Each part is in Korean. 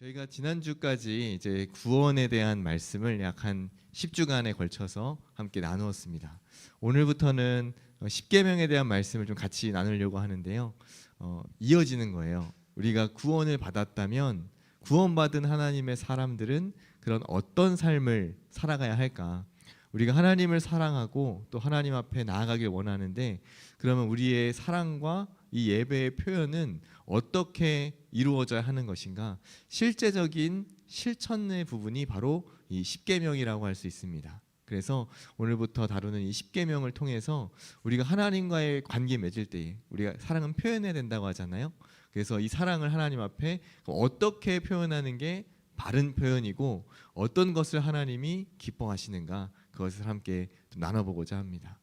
저희가 지난주까지 이제 구원에 대한 말씀을 약 한 10주간에 걸쳐서 함께 나누었습니다. 오늘부터는 십계명에 대한 말씀을 좀 같이 나누려고 하는데요. 이어지는 거예요. 우리가 구원을 받았다면 구원받은 하나님의 사람들은 그런 어떤 삶을 살아가야 할까? 우리가 하나님을 사랑하고 또 하나님 앞에 나아가길 원하는데, 그러면 우리의 사랑과 이 예배의 표현은 어떻게 이루어져야 하는 것인가? 실제적인 실천의 부분이 바로 이 십계명이라고 할 수 있습니다. 그래서 오늘부터 다루는 이 십계명을 통해서 우리가 하나님과의 관계 맺을 때에 우리가 사랑은 표현해야 된다고 하잖아요. 그래서 이 사랑을 하나님 앞에 어떻게 표현하는 게 바른 표현이고 어떤 것을 하나님이 기뻐하시는가, 그것을 함께 좀 나눠보고자 합니다.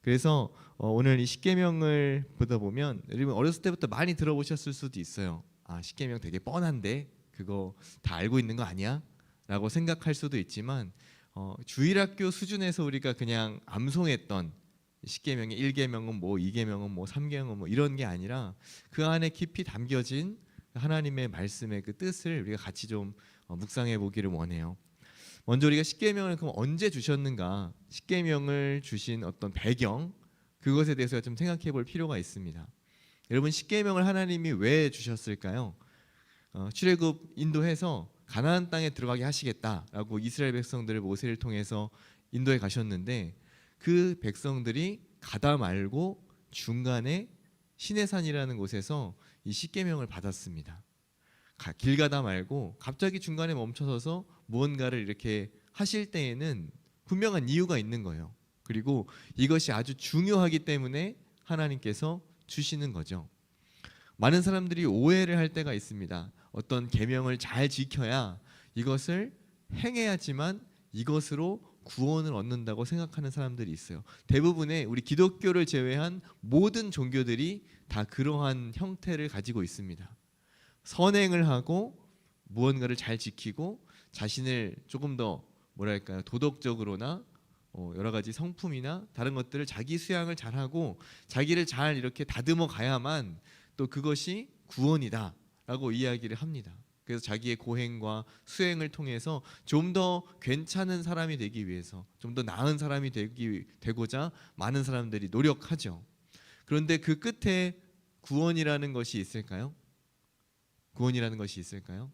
그래서 오늘 이 십계명을 보다 보면 여러분 어렸을 때부터 많이 들어보셨을 수도 있어요. 아, 십계명 되게 뻔한데 그거 다 알고 있는 거 아니야? 라고 생각할 수도 있지만 주일학교 수준에서 우리가 그냥 암송했던 십계명의 1계명은 뭐 2계명은 뭐 3계명은 뭐 이런 게 아니라 그 안에 깊이 담겨진 하나님의 말씀의 그 뜻을 우리가 같이 좀 묵상해 보기를 원해요. 먼저 우리가 십계명을 그럼 언제 주셨는가? 십계명을 주신 어떤 배경, 그것에 대해서 좀 생각해 볼 필요가 있습니다. 여러분, 십계명을 하나님이 왜 주셨을까요? 출애굽 인도해서 가나안 땅에 들어가게 하시겠다라고 이스라엘 백성들을 모세를 통해서 인도에 가셨는데, 그 백성들이 가다 말고 중간에 시내산이라는 곳에서 이 십계명을 받았습니다. 길 가다 말고 갑자기 중간에 멈춰서서 무언가를 이렇게 하실 때에는 분명한 이유가 있는 거예요. 그리고 이것이 아주 중요하기 때문에 하나님께서 주시는 거죠. 많은 사람들이 오해를 할 때가 있습니다. 어떤 계명을 잘 지켜야 이것을 행해야지만 이것으로 구원을 얻는다고 생각하는 사람들이 있어요. 대부분의 우리 기독교를 제외한 모든 종교들이 다 그러한 형태를 가지고 있습니다. 선행을 하고 무언가를 잘 지키고 자신을 조금 더 뭐랄까요, 도덕적으로나 여러 가지 성품이나 다른 것들을 자기 수양을 잘하고 자기를 잘 이렇게 다듬어 가야만 또 그것이 구원이다라고 이야기를 합니다. 그래서 자기의 고행과 수행을 통해서 좀 더 괜찮은 사람이 되기 위해서, 좀 더 나은 사람이 되고자 많은 사람들이 노력하죠. 그런데 그 끝에 구원이라는 것이 있을까요? 구원이라는 것이 있을까요?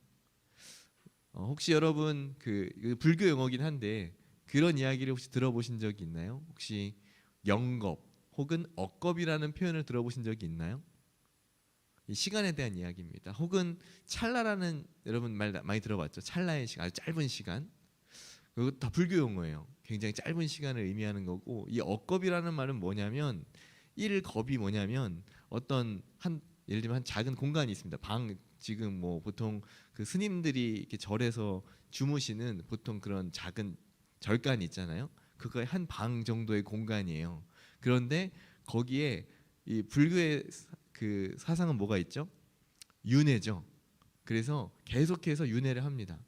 혹시 여러분 그 불교 용어긴 한데 그런 이야기를 혹시 들어보신 적이 있나요? 혹시 영겁 혹은 억겁이라는 표현을 들어보신 적이 있나요? 이 시간에 대한 이야기입니다. 혹은 찰나라는, 여러분 말 많이 들어봤죠? 찰나의 시간, 아주 짧은 시간. 그거 다 불교 용어예요. 굉장히 짧은 시간을 의미하는 거고, 이 억겁이라는 말은 뭐냐면, 일겁이 뭐냐면 어떤 한, 예를 들면 한 작은 공간이 있습니다. 방, 지금 뭐 보통 그 스님들이 이렇게 절에서 주무시는 보통 그런 작은 절간 있잖아요. 그거의 한 방 정도의 공간이에요. 그런데 거기에 이 불교의 그 사상은 뭐가 있죠? 윤회죠. 그래서 계속해서 윤회를 합니다.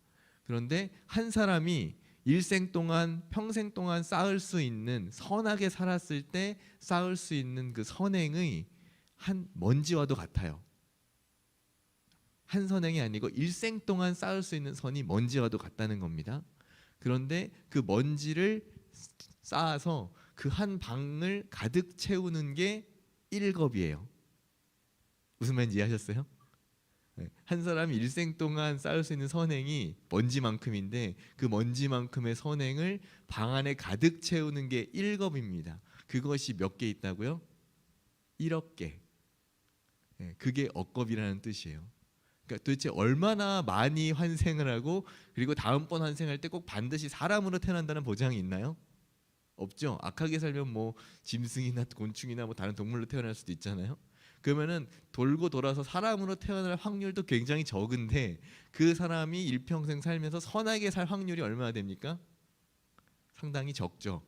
그런데 한 사람이 일생 동안, 평생 동안 쌓을 수 있는, 선하게 살았을 때 쌓을 수 있는 그 선행의 한 먼지와도 같아요. 한 선행이 아니고 일생 동안 쌓을 수 있는 선이 먼지와도 같다는 겁니다. 그런데 그 먼지를 쌓아서 그 한 방을 가득 채우는 게 일겁이에요. 무슨 말인지 이해하셨어요? 한 사람이 일생 동안 쌓을 수 있는 선행이 먼지만큼인데 그 먼지만큼의 선행을 방 안에 가득 채우는 게 일겁입니다. 그것이 몇 개 있다고요? 1억 개. 그게 억겁이라는 뜻이에요. 그러니까 도대체 얼마나 많이 환생을 하고, 그리고 다음번 환생할 때 꼭 반드시 사람으로 태어난다는 보장이 있나요? 없죠. 악하게 살면 뭐 짐승이나 곤충이나 뭐 다른 동물로 태어날 수도 있잖아요. 그러면은 돌고 돌아서 사람으로 태어날 확률도 굉장히 적은데, 그 사람이 일평생 살면서 선하게 살 확률이 얼마나 됩니까? 상당히 적죠.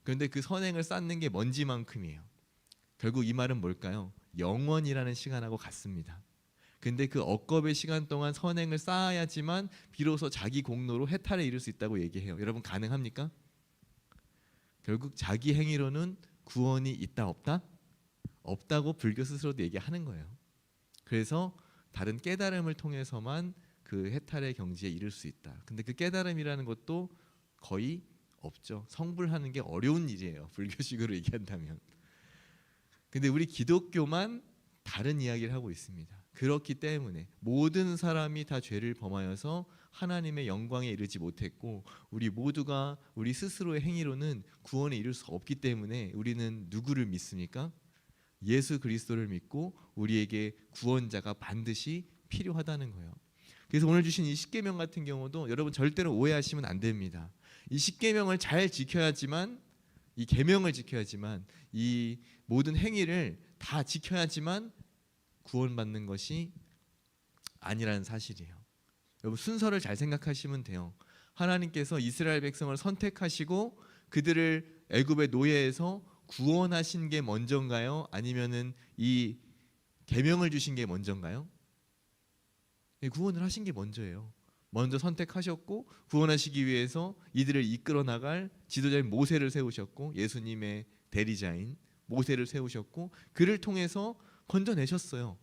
그런데 그 선행을 쌓는 게 먼지만큼이에요. 결국 이 말은 뭘까요? 영원이라는 시간하고 같습니다. 근데 그 억겁의 시간 동안 선행을 쌓아야지만 비로소 자기 공로로 해탈에 이를 수 있다고 얘기해요. 여러분, 가능합니까? 결국 자기 행위로는 구원이 있다 없다? 없다고 불교 스스로도 얘기하는 거예요. 그래서 다른 깨달음을 통해서만 그 해탈의 경지에 이를 수 있다. 근데 그 깨달음이라는 것도 거의 없죠. 성불하는 게 어려운 일이에요. 불교식으로 얘기한다면. 근데 우리 기독교만 다른 이야기를 하고 있습니다. 그렇기 때문에 모든 사람이 다 죄를 범하여서 하나님의 영광에 이르지 못했고 우리 모두가 우리 스스로의 행위로는 구원에 이를 수 없기 때문에 우리는 누구를 믿습니까? 예수 그리스도를 믿고 우리에게 구원자가 반드시 필요하다는 거예요. 그래서 오늘 주신 이 십계명 같은 경우도 여러분 절대로 오해하시면 안 됩니다. 이 십계명을 잘 지켜야지만, 이 계명을 지켜야지만, 이 모든 행위를 다 지켜야지만 구원받는 것이 아니라는 사실이에요. 여러분 순서를 잘 생각하시면 돼요. 하나님께서 이스라엘 백성을 선택하시고 그들을 애굽의 노예에서 구원하신 게 먼저인가요? 아니면은 이 계명을 주신 게 먼저인가요? 구원을 하신 게 먼저예요. 먼저 선택하셨고 구원하시기 위해서 이들을 이끌어 나갈 지도자인 모세를 세우셨고 예수님의 대리자인 모세를 세우셨고 그를 통해서 건져내셨어요.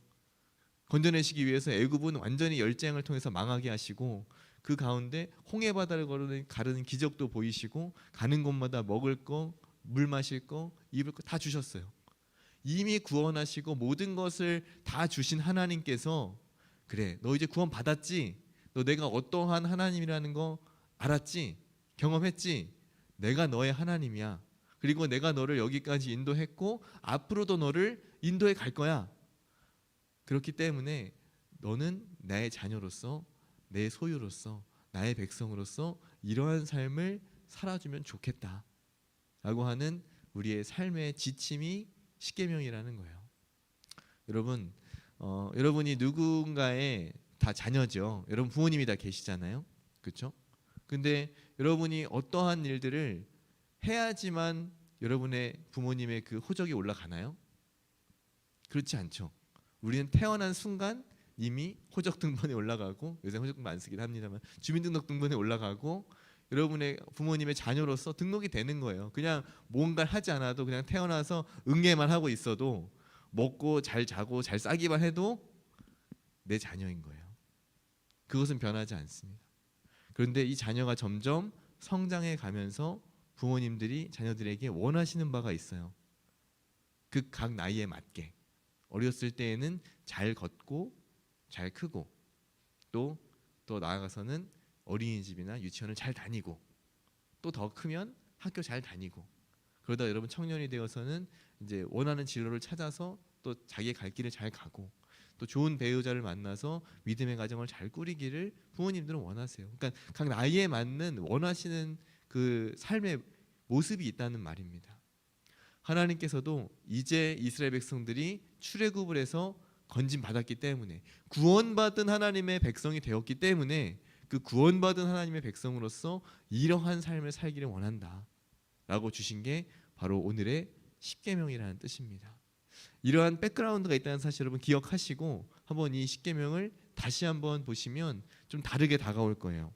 건져내시기 위해서 애굽은 완전히 열재앙을 통해서 망하게 하시고 그 가운데 홍해 바다를 가르는 기적도 보이시고 가는 곳마다 먹을 거, 물 마실 거, 입을 거 다 주셨어요. 이미 구원하시고 모든 것을 다 주신 하나님께서 그래, 너 이제 구원 받았지? 너 내가 어떠한 하나님이라는 거 알았지? 경험했지? 내가 너의 하나님이야. 그리고 내가 너를 여기까지 인도했고 앞으로도 너를 인도해 갈 거야. 그렇기 때문에 너는 나의 자녀로서, 내 소유로서, 나의 백성으로서 이러한 삶을 살아주면 좋겠다 라고 하는 우리의 삶의 지침이 십계명이라는 거예요. 여러분, 여러분이 누군가의 다 자녀죠. 여러분 부모님이 다 계시잖아요. 그렇죠? 근데 여러분이 어떠한 일들을 해야지만 여러분의 부모님의 그 호적이 올라가나요? 그렇지 않죠. 우리는 태어난 순간 이미 호적 등본에 올라가고, 요새 호적 등본 안 쓰긴 합니다만 주민등록 등본에 올라가고 여러분의 부모님의 자녀로서 등록이 되는 거예요. 그냥 뭔가를 하지 않아도 그냥 태어나서 응애만 하고 있어도 먹고 잘 자고 잘 싸기만 해도 내 자녀인 거예요. 그것은 변하지 않습니다. 그런데 이 자녀가 점점 성장해 가면서 부모님들이 자녀들에게 원하시는 바가 있어요. 그 각 나이에 맞게. 어렸을 때에는 잘 걷고 잘 크고 또 나아가서는 어린이집이나 유치원을 잘 다니고 또 더 크면 학교 잘 다니고 그러다 여러분 청년이 되어서는 이제 원하는 진로를 찾아서 또 자기의 갈 길을 잘 가고 또 좋은 배우자를 만나서 믿음의 가정을 잘 꾸리기를 부모님들은 원하세요. 그러니까 각 나이에 맞는 원하시는 그 삶의 모습이 있다는 말입니다. 하나님께서도 이제 이스라엘 백성들이 출애굽을 해서 건진 받았기 때문에 구원받은 하나님의 백성이 되었기 때문에 그 구원받은 하나님의 백성으로서 이러한 삶을 살기를 원한다 라고 주신 게 바로 오늘의 십계명이라는 뜻입니다. 이러한 백그라운드가 있다는 사실 여러분 기억하시고 한번 이 십계명을 다시 한번 보시면 좀 다르게 다가올 거예요.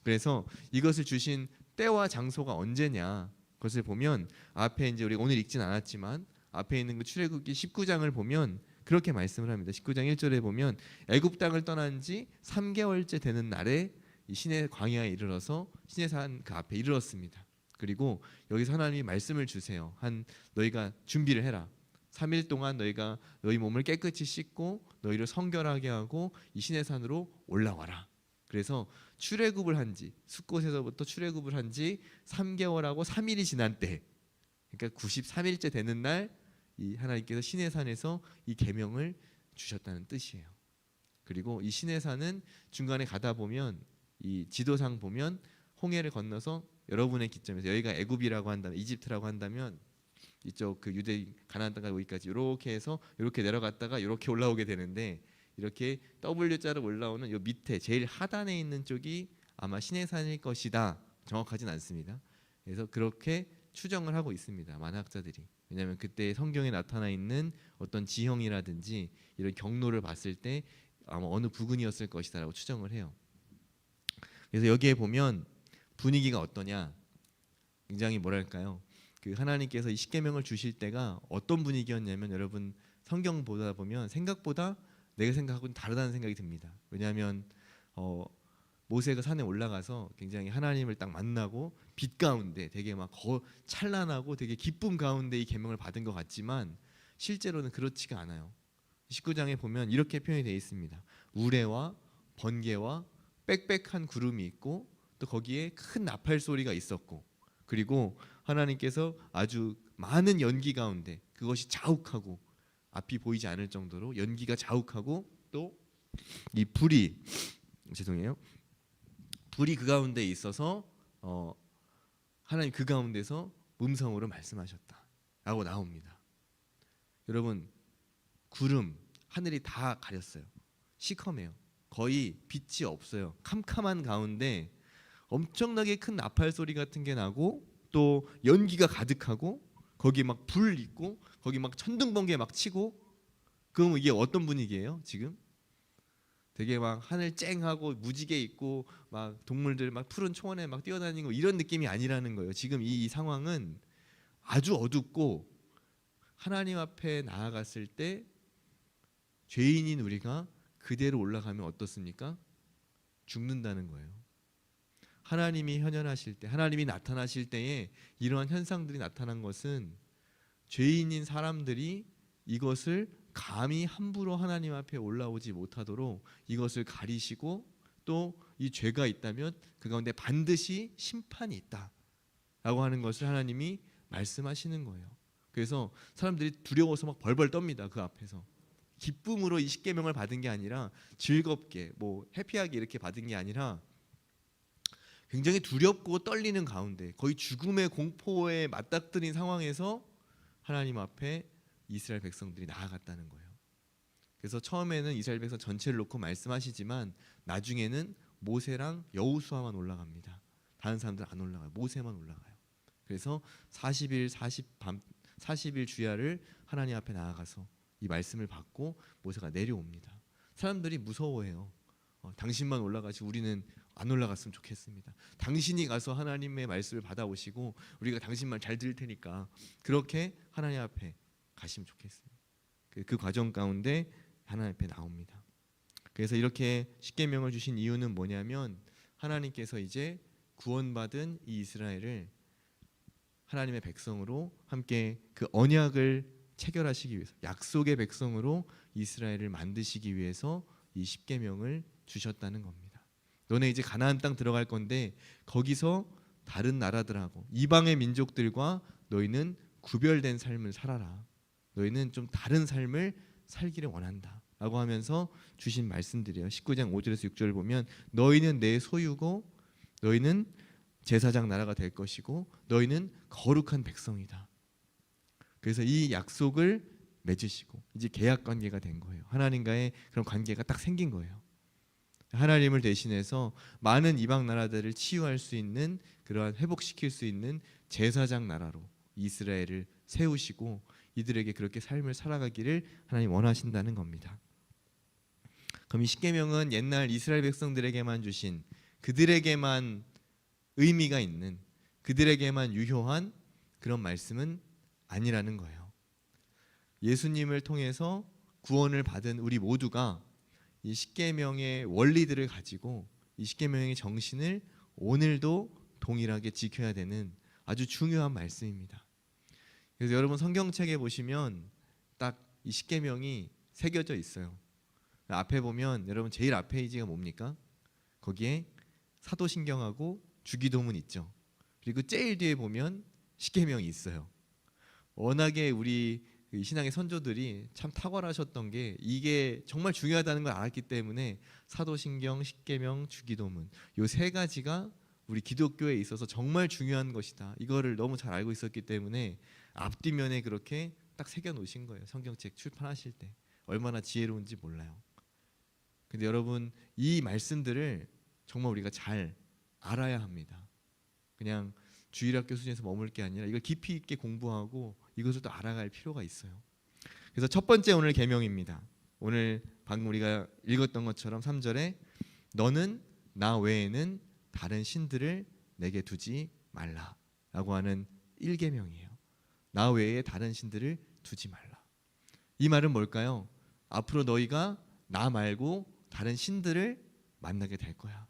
그래서 이것을 주신 때와 장소가 언제냐 그것을 보면 앞에 이제 우리가 오늘 읽진 않았지만 앞에 있는 그 출애굽기 19장을 보면 그렇게 말씀을 합니다. 19장 1절에 보면 애굽 땅을 떠난 지 3개월째 되는 날에 이 시내 광야에 이르러서 시내산 그 앞에 이르렀습니다. 그리고 여기서 하나님이 말씀을 주세요. 너희가 준비를 해라. 3일 동안 너희가 너희 몸을 깨끗이 씻고 너희를 성결하게 하고 이 시내산으로 올라와라. 그래서 출애굽을 한지 숫곳에서부터 출애굽을 한지 3개월하고 3일이 지난 때, 그러니까 93일째 되는 날 이 하나님께서 시내산에서 이 계명을 주셨다는 뜻이에요. 그리고 이 시내산은 중간에 가다 보면 이 지도상 보면 홍해를 건너서 여러분의 기점에서 여기가 애굽이라고 한다면 이집트라고 한다면 이쪽 그 유대 가나안 땅 여기까지 이렇게 해서 이렇게 내려갔다가 이렇게 올라오게 되는데 이렇게 W자로 올라오는 요 밑에 제일 하단에 있는 쪽이 아마 시내산일 것이다. 정확하진 않습니다. 그래서 그렇게 추정을 하고 있습니다. 만학자들이. 왜냐하면 그때 성경에 나타나 있는 어떤 지형이라든지 이런 경로를 봤을 때 아마 어느 부근이었을 것이다라고 추정을 해요. 그래서 여기에 보면 분위기가 어떠냐? 굉장히 뭐랄까요? 그 하나님께서 이 십계명을 주실 때가 어떤 분위기였냐면 여러분 성경 보다 보면 생각보다 내가 생각하고는 다르다는 생각이 듭니다. 왜냐하면 모세가 산에 올라가서 굉장히 하나님을 딱 만나고 빛 가운데 되게 막 찬란하고 되게 기쁨 가운데 이 계명을 받은 것 같지만 실제로는 그렇지가 않아요. 19장에 보면 이렇게 표현이 되어 있습니다. 우레와 번개와 빽빽한 구름이 있고 또 거기에 큰 나팔 소리가 있었고 그리고 하나님께서 아주 많은 연기 가운데 그것이 자욱하고 앞이 보이지 않을 정도로 연기가 자욱하고 또 이 불이 그 가운데 있어서 하나님 그 가운데서 음성으로 말씀하셨다라고 나옵니다. 여러분 구름 하늘이 다 가렸어요. 시커매요. 거의 빛이 없어요. 캄캄한 가운데 엄청나게 큰 나팔 소리 같은 게 나고 또 연기가 가득하고 거기 막 불 있고 거기 막 천둥번개 막 치고 그럼 이게 어떤 분위기예요? 지금 되게 막 하늘 쨍하고 무지개 있고 막 동물들 막 푸른 초원에 막 뛰어다니고 이런 느낌이 아니라는 거예요. 지금 이 상황은 아주 어둡고 하나님 앞에 나아갔을 때 죄인인 우리가 그대로 올라가면 어떻습니까? 죽는다는 거예요. 하나님이 현현하실 때, 하나님이 나타나실 때에 이러한 현상들이 나타난 것은 죄인인 사람들이 이것을 감히 함부로 하나님 앞에 올라오지 못하도록 이것을 가리시고 또 이 죄가 있다면 그 가운데 반드시 심판이 있다라고 하는 것을 하나님이 말씀하시는 거예요. 그래서 사람들이 두려워서 막 벌벌 떱니다. 그 앞에서 기쁨으로 이 십계명을 받은 게 아니라 즐겁게 뭐 해피하게 이렇게 받은 게 아니라 굉장히 두렵고 떨리는 가운데 거의 죽음의 공포에 맞닥뜨린 상황에서 하나님 앞에 이스라엘 백성들이 나아갔다는 거예요. 그래서 처음에는 이스라엘 백성 전체를 놓고 말씀하시지만 나중에는 모세랑 여호수아만 올라갑니다. 다른 사람들 안 올라가요. 모세만 올라가요. 그래서 40일 주야를 하나님 앞에 나아가서 이 말씀을 받고 모세가 내려옵니다. 사람들이 무서워해요. 당신만 올라가시 우리는 안 올라갔으면 좋겠습니다. 당신이 가서 하나님의 말씀을 받아오시고 우리가 당신만 잘 들을 테니까 그렇게 하나님 앞에 가시면 좋겠습니다. 그 과정 가운데 하나님 앞에 나옵니다. 그래서 이렇게 십계명을 주신 이유는 뭐냐면 하나님께서 이제 구원받은 이 이스라엘을 하나님의 백성으로 함께 그 언약을 체결하시기 위해서 약속의 백성으로 이스라엘을 만드시기 위해서 이 십계명을 주셨다는 겁니다. 너네 이제 가나안 땅 들어갈 건데 거기서 다른 나라들하고 이방의 민족들과 너희는 구별된 삶을 살아라. 너희는 좀 다른 삶을 살기를 원한다 라고 하면서 주신 말씀들이에요. 19장 5절에서 6절을 보면 너희는 내 소유고 너희는 제사장 나라가 될 것이고 너희는 거룩한 백성이다. 그래서 이 약속을 맺으시고 이제 계약 관계가 된 거예요. 하나님과의 그런 관계가 딱 생긴 거예요. 하나님을 대신해서 많은 이방 나라들을 치유할 수 있는 그러한 회복시킬 수 있는 제사장 나라로 이스라엘을 세우시고 이들에게 그렇게 삶을 살아가기를 하나님 원하신다는 겁니다. 그럼 이 십계명은 옛날 이스라엘 백성들에게만 주신 그들에게만 의미가 있는 그들에게만 유효한 그런 말씀은 아니라는 거예요. 예수님을 통해서 구원을 받은 우리 모두가 이 십계명의 원리들을 가지고 이 십계명의 정신을 오늘도 동일하게 지켜야 되는 아주 중요한 말씀입니다. 그래서 여러분 성경책에 보시면 딱 이 십계명이 새겨져 있어요. 앞에 보면 여러분 제일 앞 페이지가 뭡니까? 거기에 사도신경하고 주기도문 있죠. 그리고 제일 뒤에 보면 십계명이 있어요. 워낙에 우리 신앙의 선조들이 참 탁월하셨던 게 이게 정말 중요하다는 걸 알았기 때문에 사도신경, 십계명, 주기도문 요 세 가지가 우리 기독교에 있어서 정말 중요한 것이다. 이거를 너무 잘 알고 있었기 때문에 앞뒤면에 그렇게 딱 새겨 놓으신 거예요. 성경책 출판하실 때 얼마나 지혜로운지 몰라요. 근데 여러분 이 말씀들을 정말 우리가 잘 알아야 합니다. 그냥 주일학교 수준에서 머물 게 아니라 이걸 깊이 있게 공부하고 이것을 또 알아갈 필요가 있어요. 그래서 첫 번째 오늘 계명입니다. 오늘 방금 우리가 읽었던 것처럼 3절에 너는 나 외에는 다른 신들을 내게 두지 말라라고 하는 1계명이에요. 나 외에 다른 신들을 두지 말라. 이 말은 뭘까요? 앞으로 너희가 나 말고 다른 신들을 만나게 될 거야.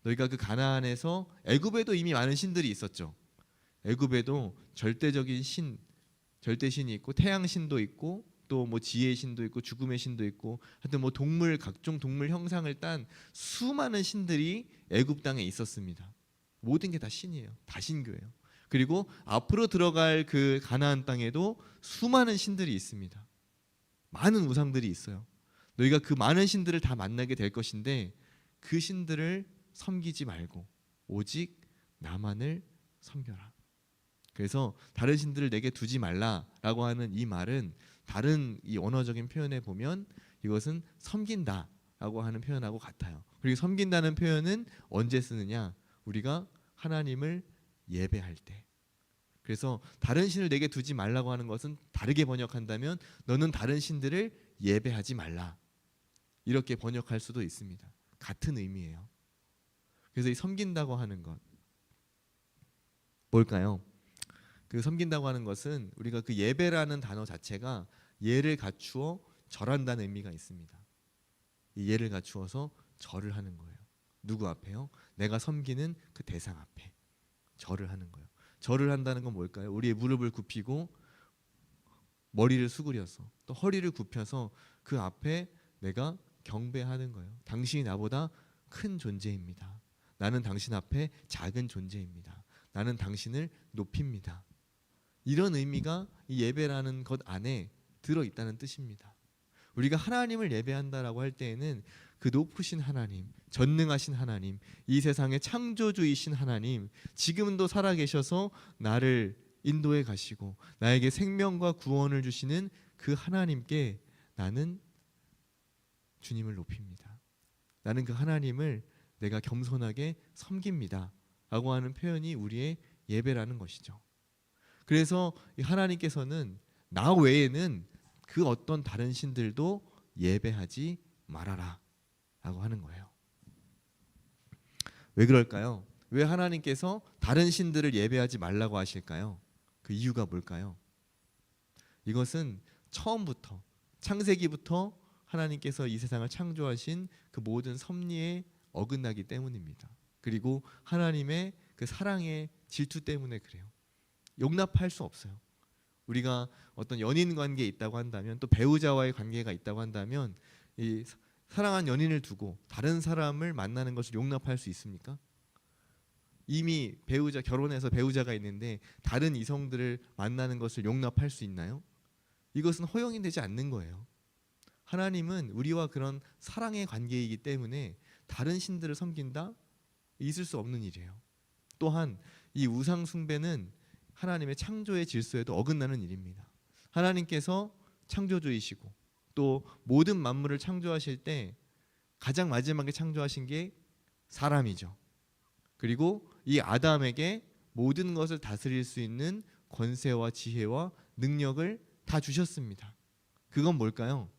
너희가 그 가나안에서 애굽에도 이미 많은 신들이 있었죠. 애굽에도 절대적인 신, 절대신이 있고 태양신도 있고 또 뭐 지혜의 신도 있고 죽음의 신도 있고 하여튼 뭐 동물 각종 동물 형상을 딴 수많은 신들이 애굽 땅에 있었습니다. 모든 게 다 신이에요. 다 신교예요. 그리고 앞으로 들어갈 그 가나안 땅에도 수많은 신들이 있습니다. 많은 우상들이 있어요. 너희가 그 많은 신들을 다 만나게 될 것인데 그 신들을 섬기지 말고 오직 나만을 섬겨라. 그래서 다른 신들을 내게 두지 말라라고 하는 이 말은 다른 이 언어적인 표현에 보면 이것은 섬긴다라고 하는 표현하고 같아요. 그리고 섬긴다는 표현은 언제 쓰느냐? 우리가 하나님을 예배할 때. 그래서 다른 신을 내게 두지 말라고 하는 것은 다르게 번역한다면 너는 다른 신들을 예배하지 말라. 이렇게 번역할 수도 있습니다. 같은 의미예요. 그래서 이 섬긴다고 하는 것 뭘까요? 그 섬긴다고 하는 것은 우리가 그 예배라는 단어 자체가 예를 갖추어 절한다는 의미가 있습니다. 이 예를 갖추어서 절을 하는 거예요. 누구 앞에요? 내가 섬기는 그 대상 앞에 절을 하는 거예요. 절을 한다는 건 뭘까요? 우리의 무릎을 굽히고 머리를 수그려서 또 허리를 굽혀서 그 앞에 내가 경배하는 거예요. 당신이 나보다 큰 존재입니다. 나는 당신 앞에 작은 존재입니다. 나는 당신을 높입니다. 이런 의미가 이 예배라는 것 안에 들어있다는 뜻입니다. 우리가 하나님을 예배한다라고 할 때에는 그 높으신 하나님, 전능하신 하나님, 이 세상의 창조주이신 하나님, 지금도 살아계셔서 나를 인도해 가시고 나에게 생명과 구원을 주시는 그 하나님께 나는 주님을 높입니다. 나는 그 하나님을 내가 겸손하게 섬깁니다 라고 하는 표현이 우리의 예배라는 것이죠. 그래서 하나님께서는 나 외에는 그 어떤 다른 신들도 예배하지 말아라 라고 하는 거예요. 왜 그럴까요? 왜 하나님께서 다른 신들을 예배하지 말라고 하실까요? 그 이유가 뭘까요? 이것은 처음부터 창세기부터 하나님께서 이 세상을 창조하신 그 모든 섭리에 어긋나기 때문입니다. 그리고 하나님의 그 사랑의 질투 때문에 그래요. 용납할 수 없어요. 우리가 어떤 연인 관계에 있다고 한다면 또 배우자와의 관계가 있다고 한다면 이 사랑한 연인을 두고 다른 사람을 만나는 것을 용납할 수 있습니까? 이미 결혼해서 배우자가 있는데 다른 이성들을 만나는 것을 용납할 수 있나요? 이것은 허용이 되지 않는 거예요. 하나님은 우리와 그런 사랑의 관계이기 때문에 다른 신들을 섬긴다? 있을 수 없는 일이에요. 또한 이 우상 숭배는 하나님의 창조의 질서에도 어긋나는 일입니다. 하나님께서 창조주이시고 또 모든 만물을 창조하실 때 가장 마지막에 창조하신 게 사람이죠. 그리고 이 아담에게 모든 것을 다스릴 수 있는 권세와 지혜와 능력을 다 주셨습니다. 그건 뭘까요?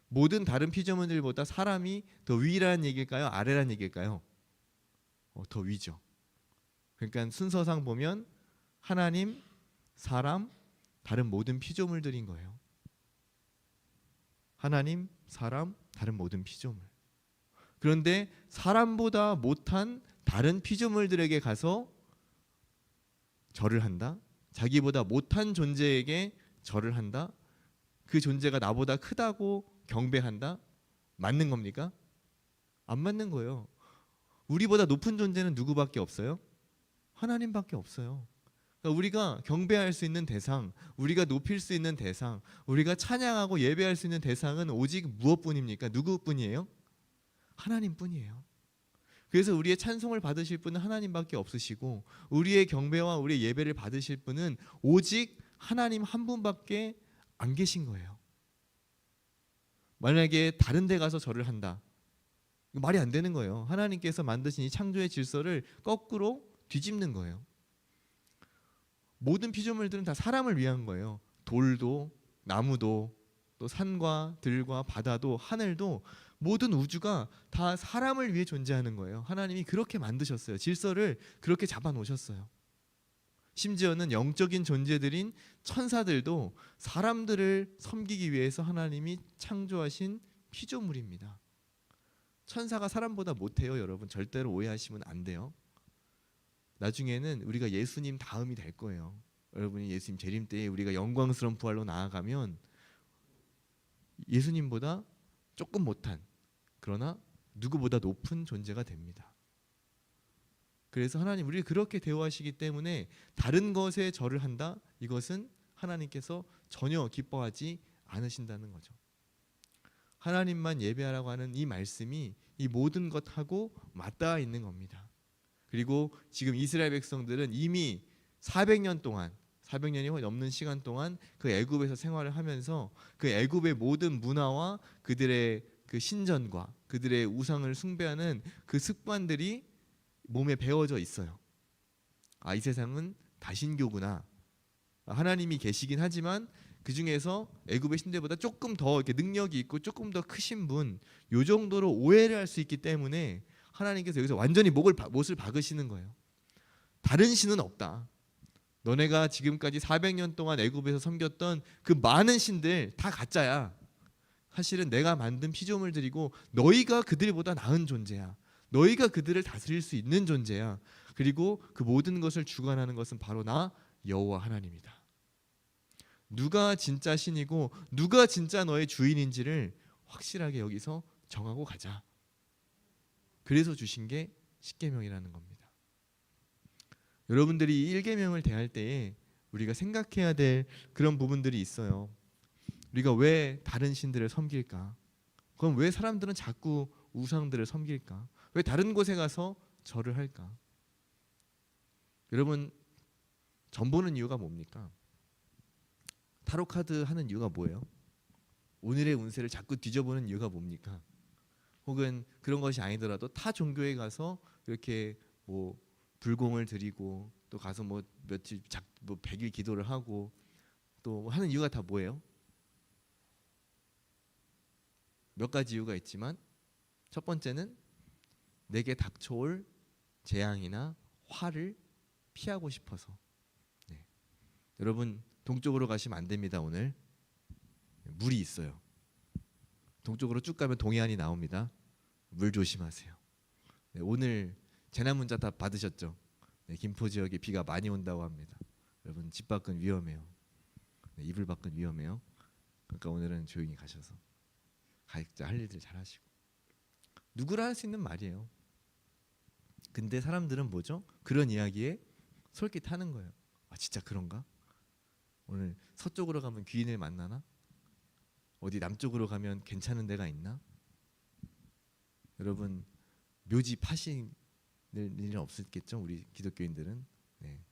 모든 다른 피조물들보다 사람이 더 위라는 얘기일까요? 아래라는 얘기일까요? 더 위죠. 그러니까 순서상 보면 하나님, 사람, 다른 모든 피조물들인 거예요. 하나님, 사람, 다른 모든 피조물. 그런데 사람보다 못한 다른 피조물들에게 가서 절을 한다? 자기보다 못한 존재에게 절을 한다? 그 존재가 나보다 크다고 경배한다? 맞는 겁니까? 안 맞는 거예요. 우리보다 높은 존재는 누구밖에 없어요? 하나님밖에 없어요. 그러니까 우리가 경배할 수 있는 대상, 우리가 높일 수 있는 대상, 우리가 찬양하고 예배할 수 있는 대상은 오직 무엇뿐입니까? 누구뿐이에요? 하나님뿐이에요. 그래서 우리의 찬송을 받으실 분은 하나님밖에 없으시고 우리의 경배와 우리의 예배를 받으실 분은 오직 하나님 한 분밖에 안 계신 거예요. 만약에 다른 데 가서 절을 한다. 말이 안 되는 거예요. 하나님께서 만드신 이 창조의 질서를 거꾸로 뒤집는 거예요. 모든 피조물들은 다 사람을 위한 거예요. 돌도, 나무도, 또 산과 들과 바다도, 하늘도, 모든 우주가 다 사람을 위해 존재하는 거예요. 하나님이 그렇게 만드셨어요. 질서를 그렇게 잡아 놓으셨어요. 심지어는 영적인 존재들인 천사들도 사람들을 섬기기 위해서 하나님이 창조하신 피조물입니다. 천사가 사람보다 못해요, 여러분. 절대로 오해하시면 안 돼요. 나중에는 우리가 예수님 다음이 될 거예요. 여러분이 예수님 재림 때에 우리가 영광스러운 부활로 나아가면 예수님보다 조금 못한, 그러나 누구보다 높은 존재가 됩니다. 그래서 하나님 우리를 그렇게 대우하시기 때문에 다른 것에 절을 한다? 이것은 하나님께서 전혀 기뻐하지 않으신다는 거죠. 하나님만 예배하라고 하는 이 말씀이 이 모든 것하고 맞닿아 있는 겁니다. 그리고 지금 이스라엘 백성들은 이미 400년 동안, 400년이 넘는 시간 동안 그 애굽에서 생활을 하면서 그 애굽의 모든 문화와 그들의 그 신전과 그들의 우상을 숭배하는 그 습관들이 몸에 배어져 있어요. 아, 이 세상은 다신교구나. 하나님이 계시긴 하지만 그 중에서 애굽의 신들보다 조금 더 이렇게 능력이 있고 조금 더 크신 분, 요 정도로 오해를 할 수 있기 때문에 하나님께서 여기서 완전히 못을 박으시는 거예요. 다른 신은 없다. 너네가 지금까지 400년 동안 애굽에서 섬겼던 그 많은 신들 다 가짜야. 사실은 내가 만든 피조물들이고 너희가 그들보다 나은 존재야. 너희가 그들을 다스릴 수 있는 존재야. 그리고 그 모든 것을 주관하는 것은 바로 나 여호와 하나님이다. 누가 진짜 신이고 누가 진짜 너의 주인인지를 확실하게 여기서 정하고 가자. 그래서 주신 게 십계명이라는 겁니다. 여러분들이 이 1계명을 대할 때에 우리가 생각해야 될 그런 부분들이 있어요. 우리가 왜 다른 신들을 섬길까? 그럼 왜 사람들은 자꾸 우상들을 섬길까? 왜 다른 곳에 가서 절을 할까? 여러분, 점 보는 이유가 뭡니까? 타로 카드 하는 이유가 뭐예요? 오늘의 운세를 자꾸 뒤져보는 이유가 뭡니까? 혹은 그런 것이 아니더라도 타 종교에 가서 이렇게 뭐 불공을 드리고 또 가서 뭐 며칠 뭐 100일 기도를 하고 또 하는 이유가 다 뭐예요? 몇 가지 이유가 있지만 첫 번째는 내게 닥쳐올 재앙이나 화를 피하고 싶어서. 네. 여러분 동쪽으로 가시면 안 됩니다. 오늘 물이 있어요. 동쪽으로 쭉 가면 동해안이 나옵니다. 물 조심하세요. 네, 오늘 재난 문자 다 받으셨죠? 네, 김포 지역에 비가 많이 온다고 합니다. 여러분 집 밖은 위험해요. 네, 이불 밖은 위험해요. 그러니까 오늘은 조용히 가셔서 각자 할 일들 잘 하시고. 누구나 할 수 있는 말이에요. 근데 사람들은 뭐죠? 그런 이야기에 솔깃하는 거예요. 아 진짜 그런가? 오늘 서쪽으로 가면 귀인을 만나나? 어디 남쪽으로 가면 괜찮은 데가 있나? 여러분 묘지 파실 일은 없었겠죠? 우리 기독교인들은. 네.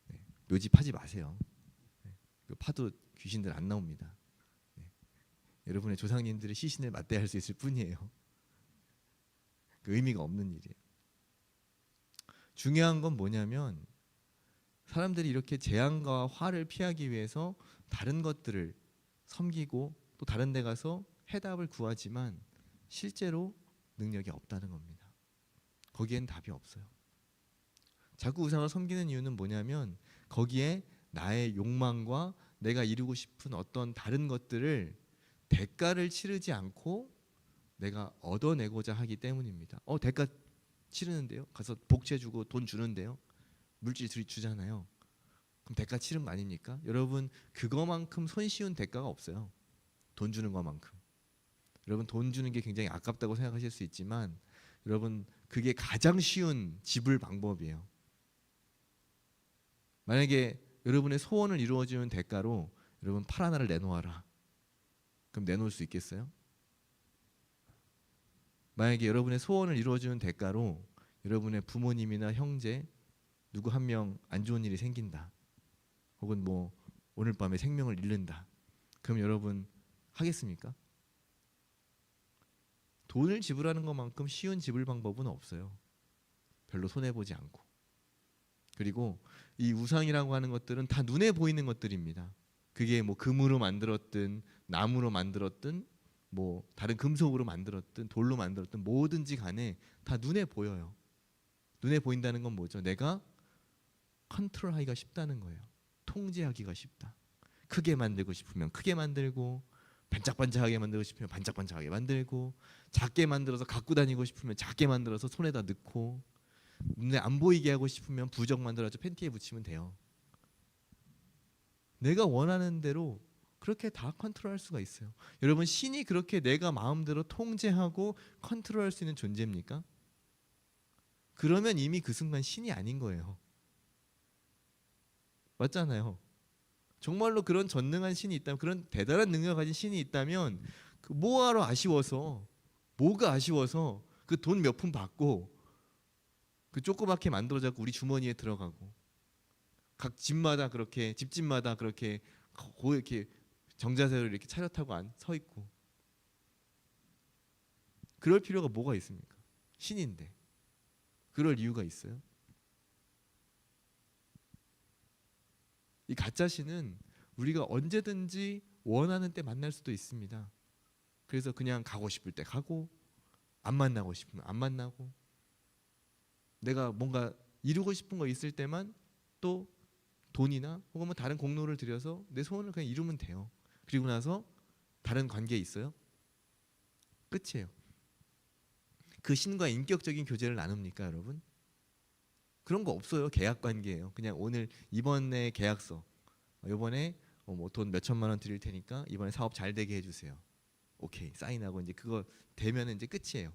네. 묘지 파지 마세요. 네. 파도 귀신들 안 나옵니다. 네. 여러분의 조상님들의 시신을 맞대할 수 있을 뿐이에요. 그 의미가 없는 일이에요. 중요한 건 뭐냐면 사람들이 이렇게 재앙과 화를 피하기 위해서 다른 것들을 섬기고 또 다른 데 가서 해답을 구하지만 실제로 능력이 없다는 겁니다. 거기엔 답이 없어요. 자꾸 우상을 섬기는 이유는 뭐냐면 거기에 나의 욕망과 내가 이루고 싶은 어떤 다른 것들을 대가를 치르지 않고 내가 얻어내고자 하기 때문입니다. 대가 치르는데요? 가서 복채 주고 돈 주는데요? 물질 주잖아요. 그럼 대가 치른 거 아닙니까? 여러분 그거만큼 손쉬운 대가가 없어요. 돈 주는 것만큼. 여러분 돈 주는 게 굉장히 아깝다고 생각하실 수 있지만 여러분 그게 가장 쉬운 지불 방법이에요. 만약에 여러분의 소원을 이루어주는 대가로 여러분 팔 하나를 내놓아라. 그럼 내놓을 수 있겠어요? 만약에 여러분의 소원을 이루어주는 대가로 여러분의 부모님이나 형제 누구 한 명 안 좋은 일이 생긴다. 혹은 뭐 오늘 밤에 생명을 잃는다. 그럼 여러분 하겠습니까? 돈을 지불하는 것만큼 쉬운 지불 방법은 없어요. 별로 손해보지 않고. 그리고 이 우상이라고 하는 것들은 다 눈에 보이는 것들입니다. 그게 뭐 금으로 만들었든 나무로 만들었든 뭐 다른 금속으로 만들었든 돌로 만들었든 뭐든지 간에 다 눈에 보여요. 눈에 보인다는 건 뭐죠? 내가 컨트롤하기가 쉽다는 거예요. 통제하기가 쉽다. 크게 만들고 싶으면 크게 만들고 반짝반짝하게 만들고 싶으면 반짝반짝하게 만들고, 작게 만들어서 갖고 다니고 싶으면 작게 만들어서 손에다 넣고, 눈에 안 보이게 하고 싶으면 부적 만들어서 팬티에 붙이면 돼요. 내가 원하는 대로 그렇게 다 컨트롤할 수가 있어요. 여러분, 신이 그렇게 내가 마음대로 통제하고 컨트롤할 수 있는 존재입니까? 그러면 이미 그 순간 신이 아닌 거예요. 맞잖아요. 정말로 그런 전능한 신이 있다면, 그런 대단한 능력을 가진 신이 있다면, 그 뭐하러 아쉬워서, 뭐가 아쉬워서 그 돈 몇 푼 받고 그 조그맣게 만들어져서 우리 주머니에 들어가고, 각 집마다 그렇게, 집집마다 그렇게 이렇게 정자세로 이렇게 차렷하고 서 있고, 그럴 필요가 뭐가 있습니까? 신인데 그럴 이유가 있어요? 이 가짜 신은 우리가 언제든지 원하는 때 만날 수도 있습니다. 그래서 그냥 가고 싶을 때 가고, 안 만나고 싶으면 안 만나고, 내가 뭔가 이루고 싶은 거 있을 때만 또 돈이나 혹은 뭐 다른 공로를 들여서 내 소원을 그냥 이루면 돼요. 그리고 나서 다른 관계 있어요? 끝이에요. 그 신과 인격적인 교제를 나눕니까, 여러분? 그런 거 없어요. 계약 관계예요. 그냥 오늘 이번에 계약서, 이번에 뭐 돈 몇 천만 원 드릴 테니까 이번에 사업 잘 되게 해주세요. 오케이, 사인하고 이제 그거 되면 이제 끝이에요.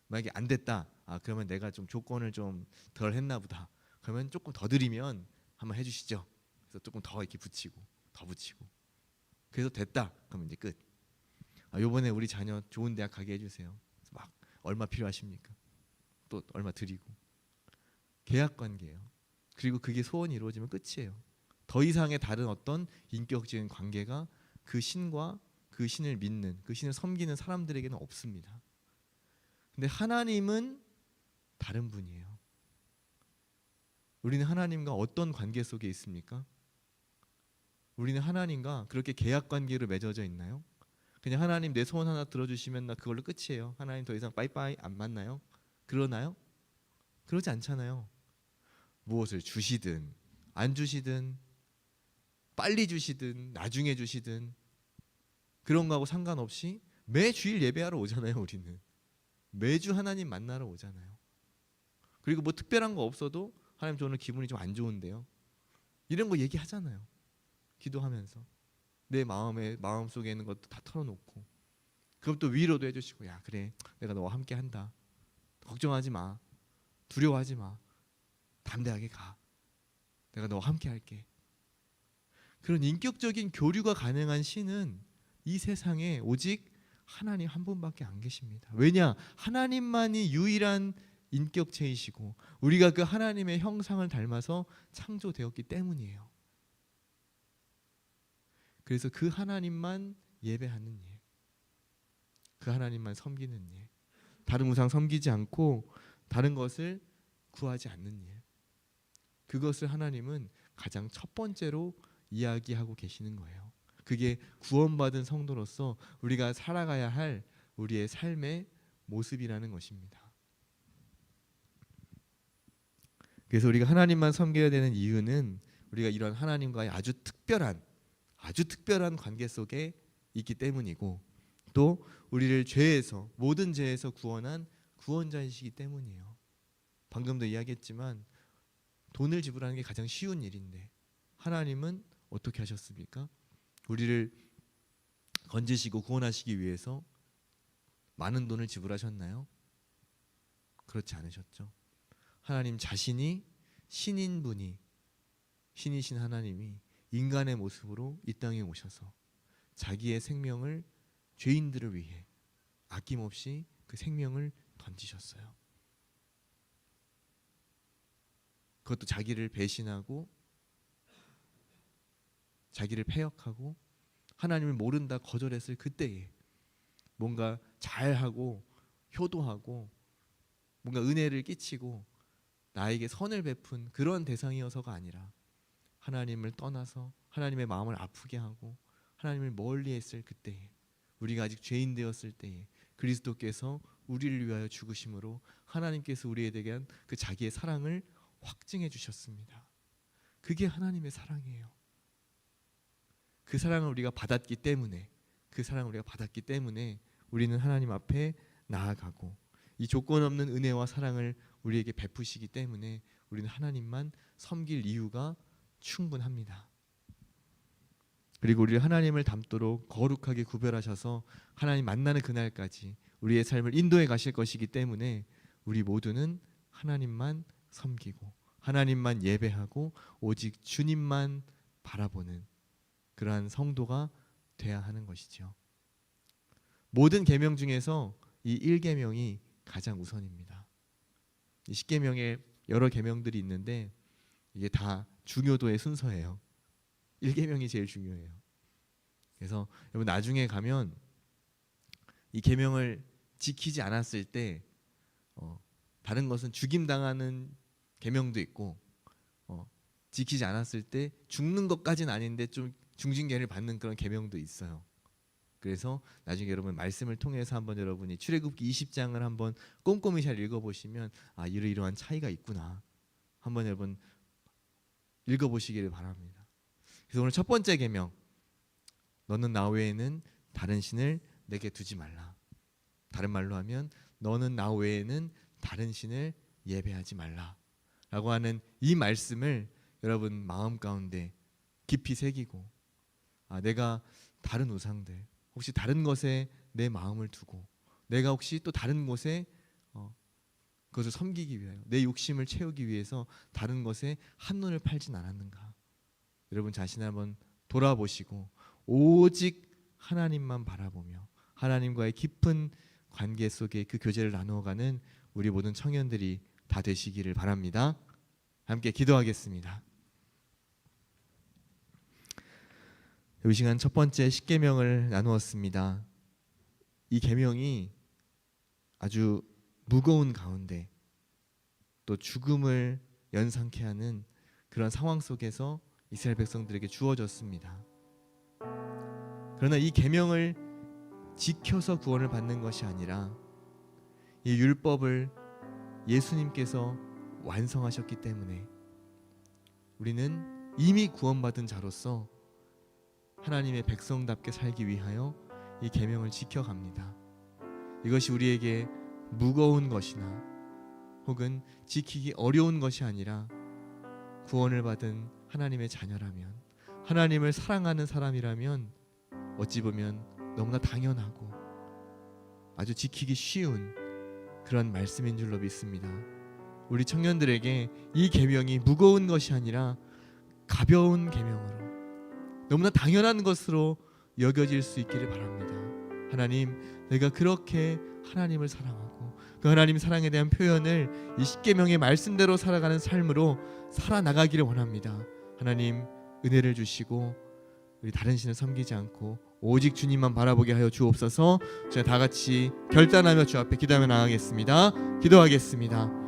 만약에 안 됐다, 그러면 내가 좀 조건을 좀 덜 했나 보다. 그러면 조금 더 드리면 한번 해주시죠. 그래서 조금 더 이렇게 붙이고 더 붙이고, 그래서 됐다, 그러면 이제 끝. 요번에 우리 자녀 좋은 대학 가게 해주세요. 막 얼마 필요하십니까? 또 얼마 드리고. 계약 관계예요. 그리고 그게 소원이 이루어지면 끝이에요. 더 이상의 다른 어떤 인격적인 관계가 그 신과 그 신을 믿는, 그 신을 섬기는 사람들에게는 없습니다. 근데 하나님은 다른 분이에요. 우리는 하나님과 어떤 관계 속에 있습니까? 우리는 하나님과 그렇게 계약 관계로 맺어져 있나요? 그냥 하나님 내 소원 하나 들어주시면 나 그걸로 끝이에요. 하나님 더 이상 빠이빠이 안 만나요? 그러나요? 그러지 않잖아요. 무엇을 주시든 안 주시든, 빨리 주시든 나중에 주시든, 그런 거하고 상관없이 매 주일 예배하러 오잖아요. 우리는 매주 하나님 만나러 오잖아요. 그리고 뭐 특별한 거 없어도 하나님 저 오늘 기분이 좀 안 좋은데요, 이런 거 얘기하잖아요. 기도하면서 내 마음속에 있는 것도 다 털어놓고, 그럼 또 위로도 해주시고, 야 그래, 내가 너와 함께 한다, 걱정하지 마, 두려워하지 마, 담대하게 가, 내가 너와 함께 할게. 그런 인격적인 교류가 가능한 신은 이 세상에 오직 하나님 한 분밖에 안 계십니다. 왜냐? 하나님만이 유일한 인격체이시고 우리가 그 하나님의 형상을 닮아서 창조되었기 때문이에요. 그래서 그 하나님만 예배하는 일, 그 하나님만 섬기는 일, 다른 우상 섬기지 않고 다른 것을 구하지 않는 일, 그것을 하나님은 가장 첫 번째로 이야기하고 계시는 거예요. 그게 구원받은 성도로서 우리가 살아가야 할 우리의 삶의 모습이라는 것입니다. 그래서 우리가 하나님만 섬겨야 되는 이유는 우리가 이런 하나님과의 아주 특별한 관계 속에 있기 때문이고, 또 우리를 죄에서, 모든 죄에서 구원한 구원자이시기 때문이에요. 방금도 이야기했지만 돈을 지불하는 게 가장 쉬운 일인데 하나님은 어떻게 하셨습니까? 우리를 건지시고 구원하시기 위해서 많은 돈을 지불하셨나요? 그렇지 않으셨죠. 하나님 자신이, 신인 분이, 신이신 하나님이 인간의 모습으로 이 땅에 오셔서 자기의 생명을 죄인들을 위해 아낌없이 그 생명을 던지셨어요. 그것도 자기를 배신하고 자기를 패역하고 하나님을 모른다 거절했을 그때에 뭔가 잘하고 효도하고 뭔가 은혜를 끼치고 나에게 선을 베푼 그런 대상이어서가 아니라, 하나님을 떠나서 하나님의 마음을 아프게 하고 하나님을 멀리했을 그때에, 우리가 아직 죄인 되었을 때에 그리스도께서 우리를 위하여 죽으심으로 하나님께서 우리에 대한 그 자기의 사랑을 확증해 주셨습니다. 그게 하나님의 사랑이에요. 그 사랑을 우리가 받았기 때문에 그 사랑을 우리가 받았기 때문에 우리는 하나님 앞에 나아가고, 이 조건 없는 은혜와 사랑을 우리에게 베푸시기 때문에 우리는 하나님만 섬길 이유가 충분합니다. 그리고 우리 하나님을 닮도록 거룩하게 구별하셔서 하나님 만나는 그날까지 우리의 삶을 인도해 가실 것이기 때문에 우리 모두는 하나님만 섬기고 하나님만 예배하고 오직 주님만 바라보는 그러한 성도가 돼야 하는 것이죠. 모든 계명 중에서 이 1계명이 가장 우선입니다. 이 10계명에 여러 계명들이 있는데 이게 다 중요도의 순서예요. 1계명이 제일 중요해요. 그래서 여러분 나중에 가면 이 계명을 지키지 않았을 때 다른 것은 죽임당하는 계명도 있고 지키지 않았을 때 죽는 것까지는 아닌데 좀 중징계를 받는 그런 계명도 있어요. 그래서 나중에 여러분 말씀을 통해서 한번 여러분이 출애굽기 20장을 한번 꼼꼼히 잘 읽어보시면 아 이러이러한 차이가 있구나 한번 여러분 읽어보시기를 바랍니다. 그래서 오늘 첫 번째 계명, 너는 나 외에는 다른 신을 내게 두지 말라. 다른 말로 하면 너는 나 외에는 다른 신을 예배하지 말라 라고 하는 이 말씀을 여러분 마음 가운데 깊이 새기고 내가 다른 우상들 혹시 다른 것에 내 마음을 두고 내가 혹시 또 다른 곳에 그것을 섬기기 위하여 내 욕심을 채우기 위해서 다른 것에 한눈을 팔진 않았는가. 여러분 자신을 한번 돌아보시고 오직 하나님만 바라보며 하나님과의 깊은 관계 속에 그 교제를 나누어가는 우리 모든 청년들이 다 되시기를 바랍니다. 함께 기도하겠습니다. 이 시간 첫 번째 10계명을 나누었습니다. 이 계명이 아주 무거운 가운데 또 죽음을 연상케 하는 그런 상황 속에서 이스라엘 백성들에게 주어졌습니다. 그러나 이 계명을 지켜서 구원을 받는 것이 아니라 이 율법을 예수님께서 완성하셨기 때문에 우리는 이미 구원받은 자로서 하나님의 백성답게 살기 위하여 이 계명을 지켜갑니다. 이것이 우리에게 무거운 것이나 혹은 지키기 어려운 것이 아니라 구원을 받은 하나님의 자녀라면 하나님을 사랑하는 사람이라면 어찌 보면 너무나 당연하고 아주 지키기 쉬운 그런 말씀인 줄로 믿습니다. 우리 청년들에게 이 계명이 무거운 것이 아니라 가벼운 계명으로 너무나 당연한 것으로 여겨질 수 있기를 바랍니다. 하나님, 내가 그렇게 하나님을 사랑하고 그 하나님 사랑에 대한 표현을 이 10계명의 말씀대로 살아가는 삶으로 살아나가기를 원합니다. 하나님 은혜를 주시고 우리 다른 신을 섬기지 않고 오직 주님만 바라보게 하여 주옵소서. 저희 다 같이 결단하며 주 앞에 기도하며 나가겠습니다. 기도하겠습니다.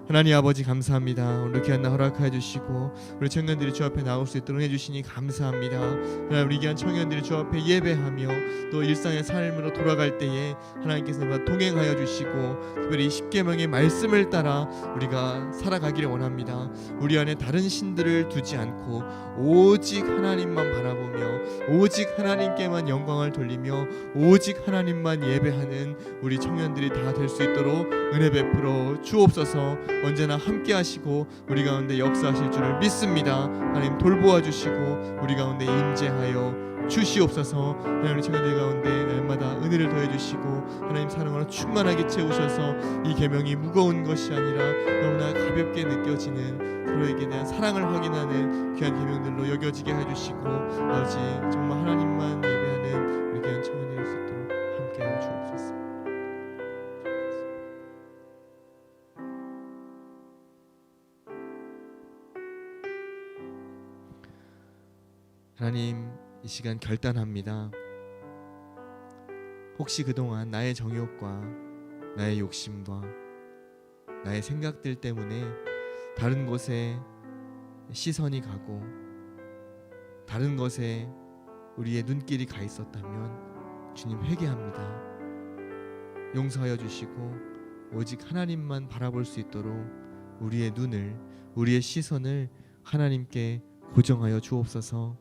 하나님 아버지 감사합니다. 오늘 귀한 날 허락하여 주시고 우리 청년들이 주 앞에 나올 수 있도록 해주시니 감사합니다. 하나님 우리 귀한 청년들이 주 앞에 예배하며 또 일상의 삶으로 돌아갈 때에 하나님께서 동행하여 주시고 특별히 10계명의 말씀을 따라 우리가 살아가기를 원합니다. 우리 안에 다른 신들을 두지 않고 오직 하나님만 바라보며 오직 하나님께만 영광을 돌리며 오직 하나님만 예배하는 우리 청년들이 다 될 수 있도록 은혜 베풀어 주옵소서. 언제나 함께 하시고 우리 가운데 역사하실 줄을 믿습니다. 하나님 돌보아 주시고 우리 가운데 임재하여 주시옵소서. 하나님 우리 청년들 가운데 날마다 은혜를 더해 주시고 하나님 사랑으로 충만하게 채우셔서 이 계명이 무거운 것이 아니라 너무나 가볍게 느껴지는 서로에게 대한 사랑을 확인하는 귀한 계명들로 여겨지게 해주시고 아버지 정말 하나님만 예배하는 우리 귀한 청년들이 될 수 있도록 함께하여 주옵소서. 하나님 이 시간 결단합니다. 혹시 그동안 나의 정욕과 나의 욕심과 나의 생각들 때문에 다른 곳에 시선이 가고 다른 것에 우리의 눈길이 가 있었다면 주님 회개합니다. 용서하여 주시고 오직 하나님만 바라볼 수 있도록 우리의 눈을 우리의 시선을 하나님께 고정하여 주옵소서.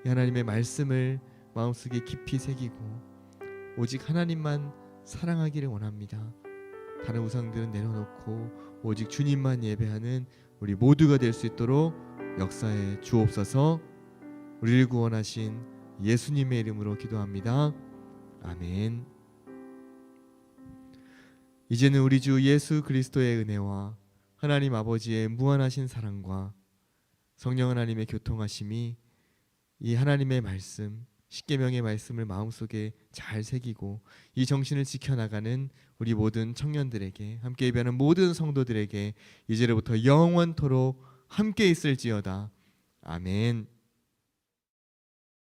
하나님의 말씀을 마음속에 깊이 새기고 오직 하나님만 사랑하기를 원합니다. 다른 우상들은 내려놓고 오직 주님만 예배하는 우리 모두가 될 수 있도록 역사해 주옵소서. 우리를 구원하신 예수님의 이름으로 기도합니다. 아멘. 이제는 우리 주 예수 그리스도의 은혜와 하나님 아버지의 무한하신 사랑과 성령 하나님의 교통하심이 이 하나님의 말씀, 십계명의 말씀을 마음속에 잘 새기고 이 정신을 지켜나가는 우리 모든 청년들에게, 함께 예배하는 모든 성도들에게 이제로부터 영원토록 함께 있을지어다. 아멘.